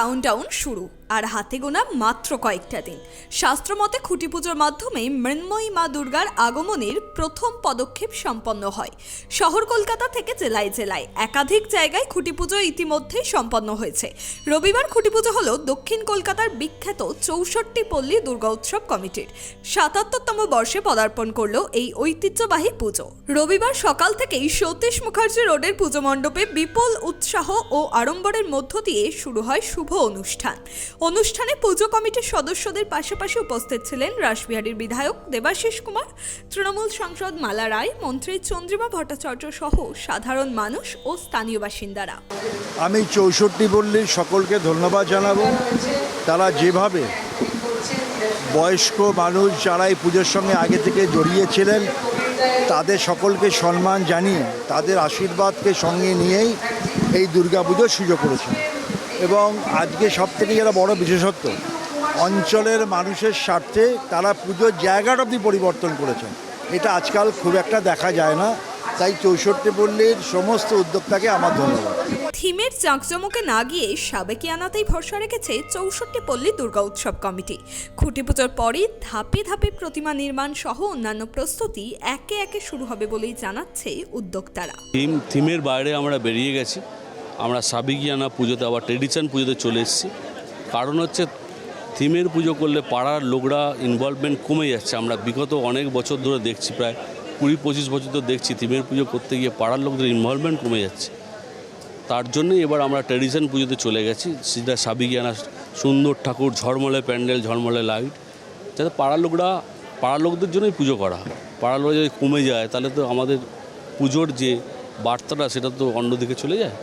Countdown শুরু আর হাতে গোনা মাত্র কয়েকটা দিন। শাস্ত্রমতে খুঁটি পুজোর মাধ্যমে মৃন্ময়ী মা দুর্গার আগমনের প্রথম পদক্ষেপ সম্পন্ন হয়। শহর কলকাতা থেকে জেলায় জেলায় একাধিক জায়গায় খুঁটি পুজো ইতিমধ্যেই সম্পন্ন হয়েছে। রবিবার খুঁটি পুজো হলো দক্ষিণ কলকাতার বিখ্যাত ৬৪ পল্লী দুর্গা উৎসব কমিটির ৭৭তম বর্ষে পদার্পণ করলো এই ঐতিহ্যবাহী পুজো। রবিবার সকাল থেকেই সতীশ মুখার্জি রোডের পুজো মণ্ডপে বিপুল উৎসাহ ও আড়ম্বরের মধ্য দিয়ে শুরু হয় শুভ অনুষ্ঠানে পুজো কমিটির সদস্যদের পাশাপাশি উপস্থিত ছিলেন রাসবিহারীর বিধায়ক দেবাশিস কুমার, তৃণমূল সাংসদ মালা রায়, মন্ত্রী চন্দ্রিমা ভট্টাচার্য সহ সাধারণ মানুষ ও স্থানীয় বাসিন্দারা। আমি ৬৪ পল্লীর সকলকে ধন্যবাদ জানাবো। তারা যেভাবে বয়স্ক মানুষ যারা এই পুজোর সঙ্গে আগে থেকে জড়িয়েছিলেন তাদের সকলকে সম্মান জানিয়ে তাদের আশীর্বাদকে সঙ্গে নিয়েই এই দুর্গাপুজোর সুযোগ করেছেন। এবং আজকে সবথেকে যারা বড় বিশেষত্ব, অঞ্চলের মানুষের স্বার্থে তারা পুজোর জায়গাটা অবধি পরিবর্তন করেছেন। এটা আজকাল খুব একটা দেখা যায় না। তাই ৬৪ পল্লীর সমস্ত উদ্যোক্তাকে আমার ধন্যবাদ। থিমের জাঁকজমকে না গিয়ে সাবেকিয়ানাতেই ভরসা রেখেছে ৬৪ পল্লী দুর্গা উৎসব কমিটি। খুঁটি পুজোর পরই ধাপে ধাপে প্রতিমা নির্মাণ সহ অন্যান্য প্রস্তুতি একে একে শুরু হবে বলেই জানাচ্ছে উদ্যোক্তারা। থিমের বাইরে আমরা বেরিয়ে গেছি। আমরা সাবেকিয়ানা পুজোতে আবার ট্রেডিশন পুজোতে চলে এসেছি। কারণ হচ্ছে থিমের পুজো করলে পাড়ার লোকরা ইনভলভমেন্ট কমে যাচ্ছে। আমরা বিগত অনেক বছর ধরে দেখছি, প্রায় ২০-২৫ বছর ধরে দেখছি থিমের পুজো করতে গিয়ে পাড়ার লোকদের ইনভলভমেন্ট কমে যাচ্ছে। তার জন্যই এবার আমরা ট্র্যাডিশন পুজোতে চলে গেছি। সেটা সাবেকিয়ানা সুন্দর ঠাকুর, ঝলমলে প্যান্ডেল, ঝলমলে লাইট, যাতে পাড়ার লোকদের জন্যই পুজো করা হয়। পাড়ার লোক যদি কমে যায় তাহলে তো আমাদের পুজোর যে বার্তাটা সেটা তো অন্যদিকে চলে যায়।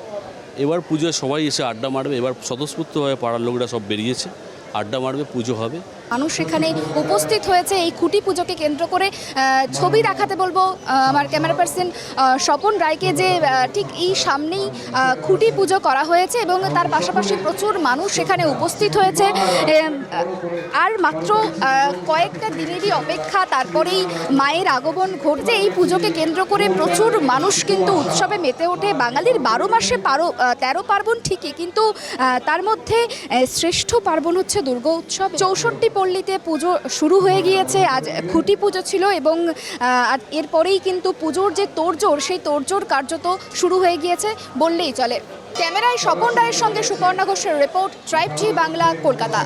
এবার পুজোয় সবাই এসে আড্ডা মারবে। এবার স্বতঃস্ফূর্তভাবে পাড়ার লোকরা সব বেরিয়েছে, আড্ডা মারবে, পুজো হবে। মানুষ এখানে উপস্থিত হয়েছে এই খুঁটি পুজোকে কেন্দ্র করে। ছবি দেখাতে বলবো আমার ক্যামেরা পার্সন স্বপন রায়কে, যে ঠিক এই সামনেই খুঁটি পুজো করা হয়েছে এবং তার পাশাপাশি প্রচুর মানুষ এখানে উপস্থিত হয়েছে। আর মাত্র কয়েকটা দিনেরই অপেক্ষা, তারপরেই মায়ের আগমন ঘটছে। এই পুজোকে কেন্দ্র করে প্রচুর মানুষ কিন্তু উৎসবে মেতে ওঠে। বাঙালির ১২ মাসে ১৩ পার্বণ ঠিকই, কিন্তু তার মধ্যে শ্রেষ্ঠ পার্বণ হচ্ছে দুর্গা উৎসব। ৬৪ পল্লীতে পুজো শুরু হয়ে গিয়েছে। আজ খুঁটি পুজো ছিল এবং এরপরেই কিন্তু পুজোর যে তোড়জোড়, সেই তোড়জোড় কার্যত শুরু হয়ে গিয়েছে বললেই চলে। ক্যামেরায় স্বপন রায়ের সঙ্গে সুপর্ণা ঘোষের report, tribe TV Bangla, Kolkata.